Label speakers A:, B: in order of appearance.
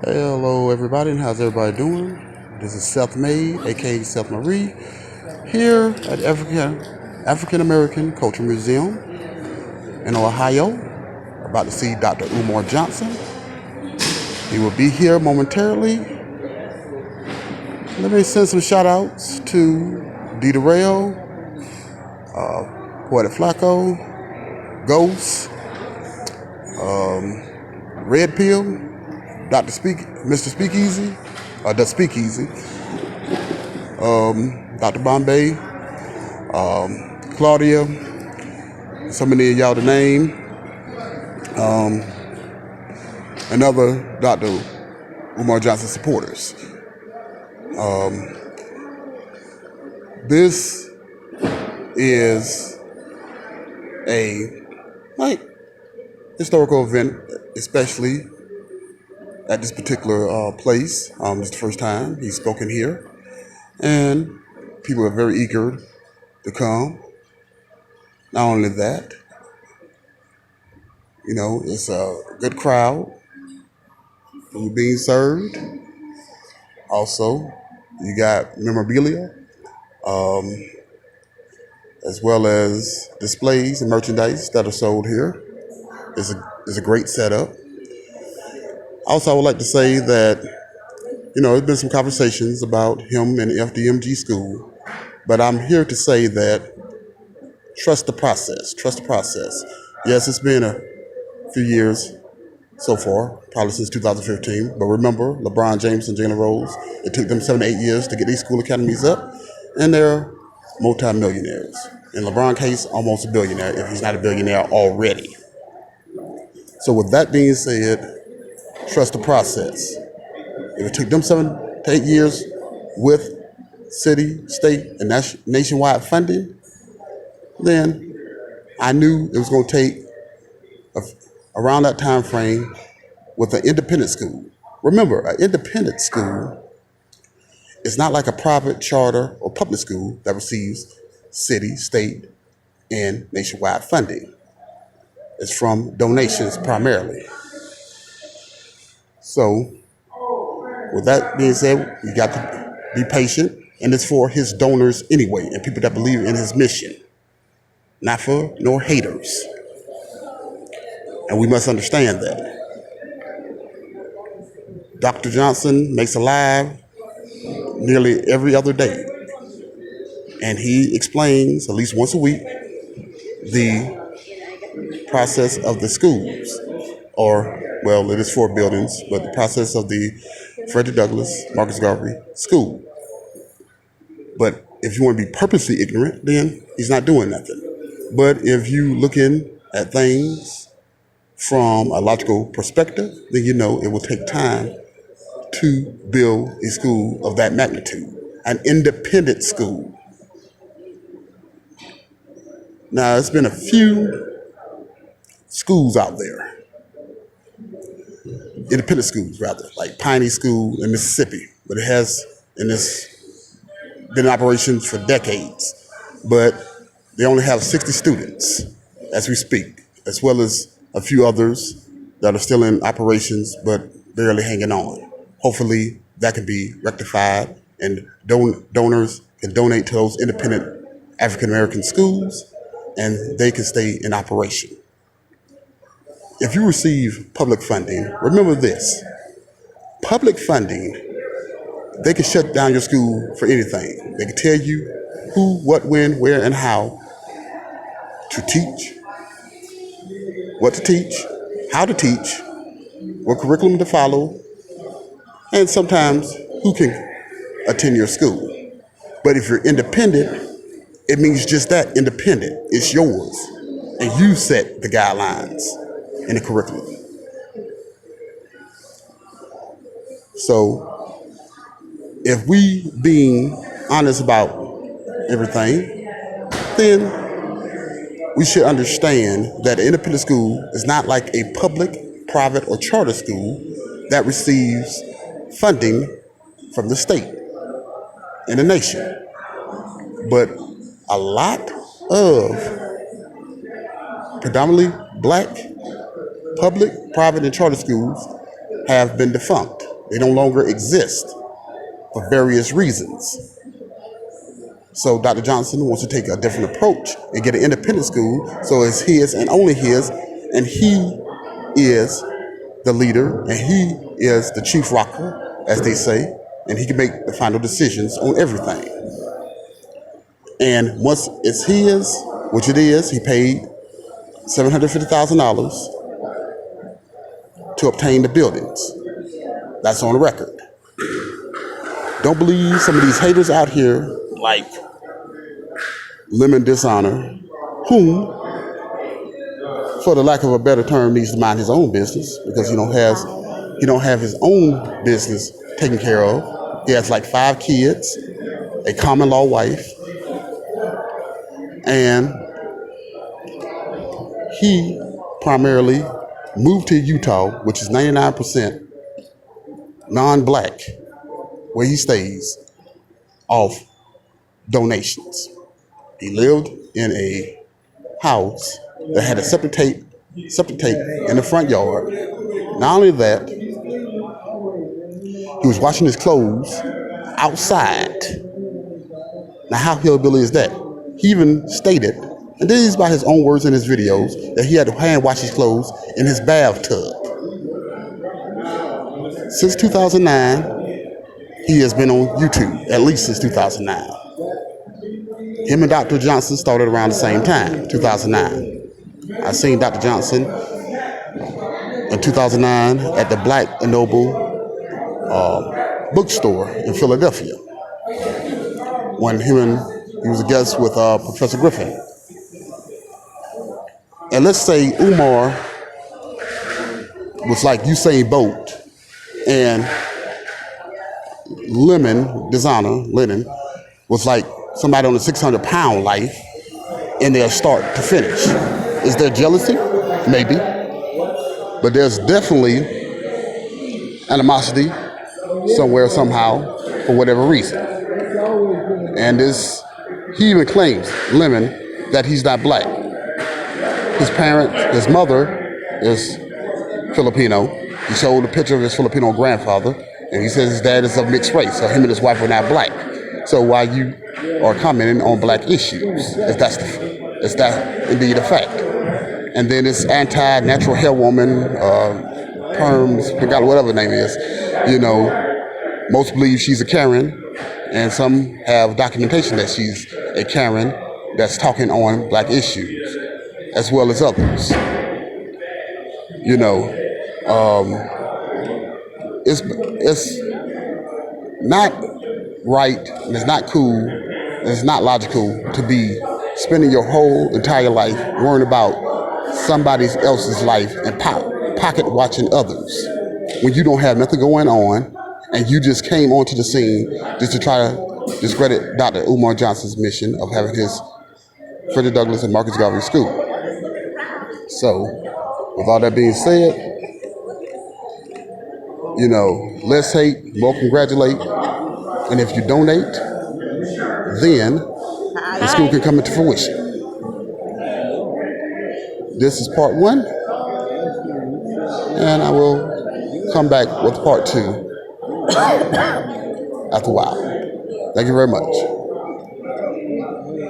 A: Hello, everybody, and how's everybody doing? This is Seth May, aka Seth Marie, here at African American Culture Museum in Ohio. About to see Dr. Umar Johnson. He will be here momentarily. Let me send some shout outs to Dita Rail, Poetic Flacco, Ghost, Red Pill, Mr. Speakeasy, The Speakeasy, Dr. Bombay, Claudia, so many of y'all to name, and other Dr. Umar Johnson supporters. This is a historical event, especially at this particular place. It's the first time he's spoken here, and people are very eager to come. Not only that, it's a good crowd, food being served. Also, you got memorabilia, as well as displays and merchandise that are sold here. It's a great setup. Also, I would like to say that, there's been some conversations about him in the FDMG school, but I'm here to say that trust the process. Trust the process. Yes, it's been a few years so far, probably since 2015. But remember, LeBron James and Jalen Rose, it took them 7 to 8 years to get these school academies up, and they're multimillionaires. In LeBron's case, almost a billionaire, if he's not a billionaire already. So with that being said, trust the process. If it took them 7 to 8 years with city, state, and nationwide funding, then I knew it was going to take around that time frame with an independent school. Remember, an independent school is not like a private charter or public school that receives city, state, and nationwide funding. It's from donations primarily. So, with that being said, you got to be patient, and it's for his donors anyway, and people that believe in his mission, not for no haters. And we must understand that. Dr. Johnson makes a live nearly every other day, and he explains at least once a week the process of the schools, it is 4 buildings, but the process of the Frederick Douglass, Marcus Garvey School. But if you want to be purposely ignorant, then he's not doing nothing. But if you looking at things from a logical perspective, then you know it will take time to build a school of that magnitude, an independent school. Now, there's been a few schools out there, independent schools rather, like Piney School in Mississippi, but it has been in operation for decades, but they only have 60 students as we speak, as well as a few others that are still in operations but barely hanging on. Hopefully that can be rectified and donors can donate to those independent African American schools and they can stay in operation. If you receive public funding, remember this. Public funding, they can shut down your school for anything. They can tell you who, what, when, where, and how to teach, what to teach, how to teach, what curriculum to follow, and sometimes who can attend your school. But if you're independent, it means just that, independent. It's yours. And you set the guidelines and the curriculum. So if we being honest about everything, then we should understand that an independent school is not like a public, private, or charter school that receives funding from the state and the nation. But a lot of predominantly black public, private, and charter schools have been defunct. They no longer exist for various reasons. So Dr. Johnson wants to take a different approach and get an independent school so it's his and only his, and he is the leader and he is the chief rocker, as they say, and he can make the final decisions on everything. And once it's his, which it is, he paid $750,000 to obtain the buildings. That's on the record. Don't believe some of these haters out here like Lemon Dishonor, whom, for the lack of a better term, needs to mind his own business because he don't have his own business taken care of. He has like 5 kids, a common law wife, and he primarily moved to Utah, which is 99% non-black, where he stays, off donations. He lived in a house that had a septic tank in the front yard. Not only that, he was washing his clothes outside. Now, how hillbilly is that? He even stated, and this is by his own words in his videos, that he had to hand wash his clothes in his bathtub. Since 2009, he has been on YouTube, at least since 2009. Him and Dr. Johnson started around the same time, 2009. I seen Dr. Johnson in 2009 at the Black and Noble bookstore in Philadelphia when he was a guest with Professor Griffin. And let's say Umar was like Usain Bolt and Lennon was like somebody on a 600-pound life in their start to finish. Is there jealousy? Maybe. But there's definitely animosity somewhere, somehow, for whatever reason. And he even claims, Lemon, that he's not black. His mother is Filipino. He showed a picture of his Filipino grandfather, and he says his dad is of mixed race, so him and his wife are not black. So why you are commenting on black issues, is that indeed a fact? And then this anti-natural hair woman, perms, forgot whatever her name is, most believe she's a Karen, and some have documentation that she's a Karen that's talking on black issues, as well as others. It's not right, and it's not cool, and it's not logical to be spending your whole entire life worrying about somebody else's life and pocket watching others when you don't have nothing going on, and you just came onto the scene just to try to discredit Dr. Umar Johnson's mission of having his Frederick Douglass and Marcus Garvey School. So, with all that being said, less hate, more congratulate, and if you donate, then the school can come into fruition. This is part 1, and I will come back with part 2 after a while. Thank you very much.